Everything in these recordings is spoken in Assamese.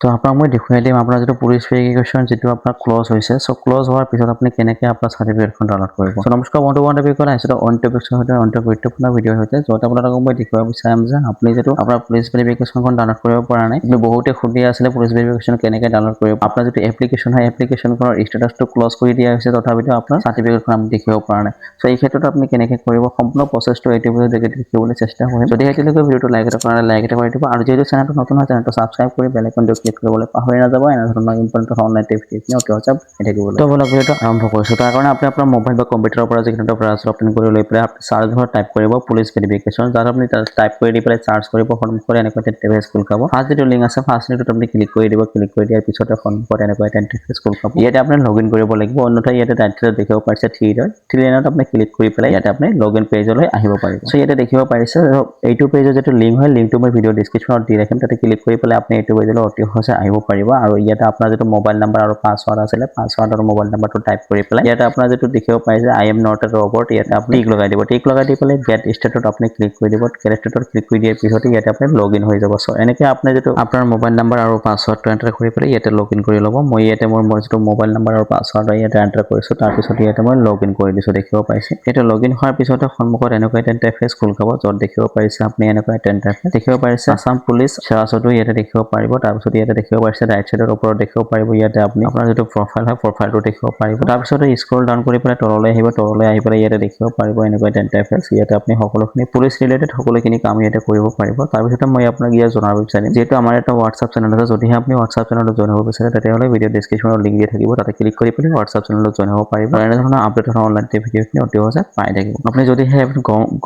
তো আপোনাক মই দেখুৱাই দিম আপোনাৰ যেটো পুলিচ ভেৰিফিকেশ্যন যেটো আপোনাৰ ক্লোজ হৈছে সো ক্লোজ হোৱাৰ পিছত আপুনি কেনেকৈ আপোনাৰ সাৰ্টিফিকেটখন ডাউনলোড কৰিব সো নমস্কাৰ বন্ধু বিকল আহিছে অন টপিকছৰ সৈতে অন গুৰুত্বপূৰ্ণ ভিডিঅ হৈছে য'ত আপোনালোকক মই দেখুৱাব বিচাৰিম যে আপুনি যেটো আপোনাৰ পুলিচ ভেৰিফিকেশ্যনখন ডাউনলোড কৰিব পৰা নাই আপুনি বহুতে সুধি আছিলে পুলিচ ভেৰিফিকেশ্যন কেনেকৈ ডাউনলোড কৰিব আপোনাৰ যেটো এপ্লিকেশ্যন হয় এপ্লিকেশ্যনখনৰ ষ্টেটাসটো ক্লোজ কৰি দিয়া হৈছে তথাপিতো আপোনাৰ সাৰ্টিফিকেটখন আপুনি দেখিব পৰা নাই সো এই ক্ষেত্ৰত আপুনি কেনেকৈ কৰিব সম্পূৰ্ণ প্ৰচেছটো এইটো ভিডিঅ'ত দেখিবলৈ চেষ্টা কৰিম যদি এতিয়ালৈকে ভিডিঅ'টো লাইক এটা কৰা নাই লাইক এটা কৰি দিব আৰু যদি চেনেলটো নতুন হয় চেনেলটো সাবস্ক্ৰাইব কৰি বেল আইকনটো ক্লিক কৰিবলৈ পাহৰি নাযাব এনে ধৰণৰ ইম্পৰ্টেণ্ট অনলাইন টিপছ অতি সহজে থাকিবলৈ তো বলক ভিডিঅ'টো আৰম্ভ কৰিছো তাৰ কাৰণে আপুনি আপোনাৰ মোবাইল বা কম্পিউটাৰৰ পৰা যিকোনো এটা ব্ৰাউজাৰ ওপেন কৰি লৈ পেলাই সাৰ্চ বাৰত টাইপ কৰিব পুলিচ ভেৰিফিকেশ্যন যাত আপুনি টাইপ কৰি দি পেলাই সাৰ্চ কৰিব সন্মুখত এনেকৈ এটা ইন্টাৰফেচ খোল খাব ফাৰ্ষ্ট যেটো লিংক আছে ফাৰ্ষ্ট লিংকটো আপুনি ক্লিক কৰি দিব ক্লিক কৰি দিয়াৰ পিছতে সন্মুখত এনেকৈ এটা ইন্টাৰফেচ খোল খাব ইয়াতে আপুনি লগইন কৰিব লাগিব অন্যথা ইয়াতে টাইটেলত দেখিব পাৰিছে 3 লাইনত আপুনি ক্লিক কৰি পেলাই ইয়াতে আপুনি লগইন পেজলৈ আহিব পাৰিব সো ইয়াতে দেখিব পাৰিছে এইটো পেজৰ যেটো লিংক হয় লিংকটো মই ভিডিঅ ডেসক্ৰিপচনত দি ৰাখিম তাতে ক্লিক কৰি পেলাই আপুনি এইটো পেজলৈ অতি সহজে আহিব পাৰিব আৰু ইয়াতে আপোনাৰ যেটো মোবাইল নাম্বাৰ আৰু পাছৱৰ্ড আছে পাছৱৰ্ড আৰু মোবাইল নাম্বাৰটো টাইপ কৰি পেলাই ইয়াতে আপোনাৰ যেটো দেখিব পাৰিছে I am not a robot ইয়াতে আপুনি টিক লগাই দিব টিক লগাই দি পেলাই গেট ষ্টাৰ্টত আপুনি ক্লিক কৰি দিব গেট ষ্টাৰ্টত ক্লিক কৰি দিয়াৰ পিছতে ইয়াতে আপুনি লগইন হৈ যাব সো এনেকৈ আপুনি যেটো আপোনাৰ মোবাইল নাম্বাৰ আৰু পাছৱৰ্ডটো এন্টাৰ কৰি পেলাই ইয়াতে লগইন কৰি ল'ব মই ইয়াতে মোৰ যেটো মোবাইল নাম্বাৰ আৰু পাছৱৰ্ড ইয়াতে এন্টাৰ কৰিছো তাৰ পিছত ইয়াতে মই লগইন কৰি দিছো দেখিব পাইছে এটা লগইন হোৱাৰ পিছতে সন্মুখত এনেকৈ এটা ইন্টাৰফেচ খোল খাব য'ত দেখিব পাৰিছে আপুনি এনেকৈ এটা ইন্টাৰফেচ দেখিব পাৰিছে আসাম পুলিচ সেৱাসদো ইয়াতে দেখিব পাৰিব তাৰ পিছত ইয়াতে দেখিব পাৰিছে ৰাইট সাইডৰ ওপৰত দেখিব পাৰিব ইয়াতে আপুনি আপোনাৰ যেটো প্ৰফাইল হয় প্ৰফাইলটো দেখিব পাৰিব তাৰ পিছতে স্ক্ৰল ডাউন কৰি পেলাই তললৈ আহিব তললৈ আহি পেলাই ইয়াতে দেখিব পাৰিব এনেকৈ এটা ইন্টাৰফেচ ইয়াতে আপুনি সকলোখিনি পুলিচ ৰিলেটেড সকলোখিনি কাম ইয়াতে কৰিব পাৰিব তাৰ পিছতে মই আপোনাক ইয়াত জনাব বিচাৰিম যেটো আমাৰ এটা WhatsApp চেনেল আছে যদিহে আপুনি WhatsApp চেনেলত জয়েন হ'ব বিচাৰে তেতিয়াহ'লে ভিডিঅ ডেসক্ৰিপচনত লিংক দিয়া থাকিব তাতে ক্লিক কৰি পেলাই WhatsApp চেনেলত জয়েন হ'ব পাৰিব আৰু এনে ধৰণৰ আপডেট থকা অনলাইন ভিডিঅ'খিনি অতি সহজে পাই থাকিব আপুনি যদিহে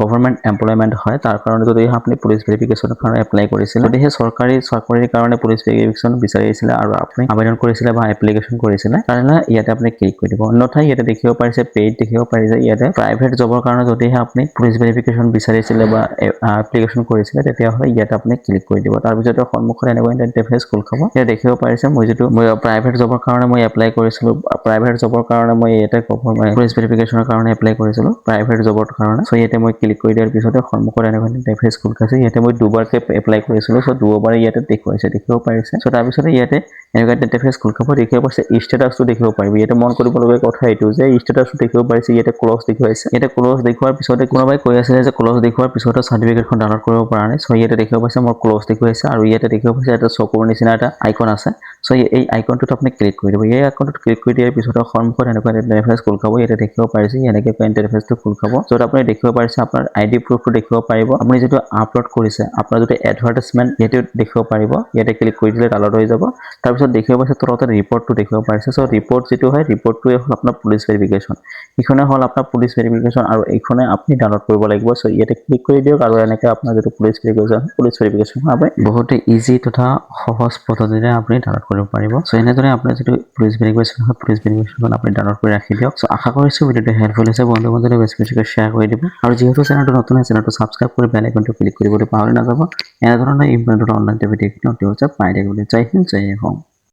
গভৰ্ণমেণ্ট এমপ্লয়মেণ্ট হয় তাৰ কাৰণে যদি আপুনি পুলিচ ভেৰিফিকেশ্যনৰ কাৰণে এপ্লাই কৰিছিল যদিহে চৰকাৰী চাকৰিৰ কাৰণে পুলিচ ভেৰিফিকেশ্যন বিচাৰিছিলে আৰু আপুনি আবেদন কৰিছিলে বা এপ্লিকেশ্যন কৰিছিলে তেনেহ'লে ইয়াতে আপুনি ক্লিক কৰি দিব অন্যথা ইয়াতে দেখিব পাৰিছে পেইড দেখিব পাৰিছে ইয়াতে প্ৰাইভেট জবৰ কাৰণে যদিহে আপুনি পুলিচ ভেৰিফিকেশ্যন বিচাৰিছিলে বা এপ্লিকেশ্যন কৰিছিলে তেতিয়াহ'লে ইয়াতে আপুনি ক্লিক কৰি দিব তাৰ পিছতে সন্মুখত এনেকুৱা এটা ইন্টাৰফেচ খোল খাব ইয়াত দেখিব পাৰিছে মই যেটো প্ৰাইভেট জবৰ কাৰণে মই এপ্লাই কৰিছিলো প্ৰাইভেট জবৰ কাৰণে মই ইয়াতে পুলিচ ভেৰিফিকেশ্যনৰ কাৰণে এপ্লাই কৰিছিলো প্ৰাইভেট জবৰ কাৰণে সো ইয়াতে মই ক্লিক কৰি দিয়াৰ পিছতে সন্মুখত এনেকুৱা এটা ইন্টাৰফেচ খোল খাইছে ইয়াতে মই দুবাৰকে এপ্লাই কৰিছিলো সো দুবাৰে ইয়াতে দেখুৱাইছে দেখিব পাৰিছে সো তাৰ পিছতে ইয়াতে এনেকুৱা এটা ইন্টাৰফেচ খোল খাব দেখিব পাৰিছে ষ্টেটাসটো দেখিব পাৰিব ইয়াতে মন কৰিবলগীয়া কথা এইটো যে ষ্টেটাসটো দেখিব পাৰিছে ইয়াতে ক্লোজ দেখুৱাইছে ইয়াতে ক্লোজ দেখুৱাৰ পিছতে কোনোবাই কৈ আছে যে ক্লোজ দেখুৱাৰ পিছতে সাৰ্টিফিকেটখন ডাউনলোড কৰিব পৰা নাই সো ইয়াতে দেখিব পাৰিছে মোৰ ক্লোজ দেখুৱাইছে আৰু ইয়াতে দেখিব পাৰিছে এটা চকুৰ নিচিনা এটা আইকন আছে সো এই আইকনটোত আপুনি ক্লিক কৰি দিব এই আইকনটোত ক্লিক কৰি দিয়াৰ পিছতে সন্মুখত এনেকুৱা এটা ইন্টাৰফেচ খোল খাব ইয়াতে দেখিব পাৰিছে এনেকৈ ইন্টাৰফেচটো খোল খাব য'ত আপুনি দেখিব পাৰিছে আপোনাৰ আইডি প্ৰুফটো দেখিব পাৰিব আপুনি যেটো আপলোড কৰিছে আপোনাৰ যেটো এডভাৰটাইজমেন্ট ইয়াতে দেখিব পাৰিব ইয়াতে ক্লিক কৰি দিলে ডাউনলোড হৈ যাব তাৰ পিছত দেখিব পাৰিছে তলতে ৰিপৰ্টটো দেখিব পাৰিছে সো ৰিপৰ্ট যেটো হয় ৰিপৰ্টটোৱে হ'ল আপোনাৰ পুলিচ ভেৰিফিকেশ্যন ইখনে হ'ল আপোনাৰ পুলিচ ভেৰিফিকেশ্যন আৰু এইখনে আপুনি ডাউনলোড কৰিব লাগিব সো ইয়াতে ক্লিক কৰি দিয়ক আৰু এনেকৈ আপোনাৰ যেটো পুলিচ ভেৰিফিকেশ্যন আপুনি বহুতে ইজি তথা সহজ পদ্ধতিৰে আপুনি ডাউনলোড কৰিব পাৰিব সো এনেদৰে আপোনাৰ যেটো পুলিচ ভেৰিফিকেশ্যন আপুনি ডাউনলোড কৰি ৰাখি দিয়ক সো আশা কৰিছো ভিডিঅটো হেল্পফুল হৈছে বন্ধু বান্ধৱীৰ বেছিকৈ শ্বেয়াৰ কৰি দিব আৰু যেহেতু চেনেলটো নতুন আছে চেনেলটো সাবস্ক্ৰাইব কৰি বেল আইকনটো ক্লিক কৰিবলৈ পাহৰি নাযাব এনে ধৰণৰ ইম্পৰ্টেণ্ট অনলাইন ভিডিঅ'খিনি অতি সহজে পাই থাকিবলৈ জয় হিন্দ জয় অসম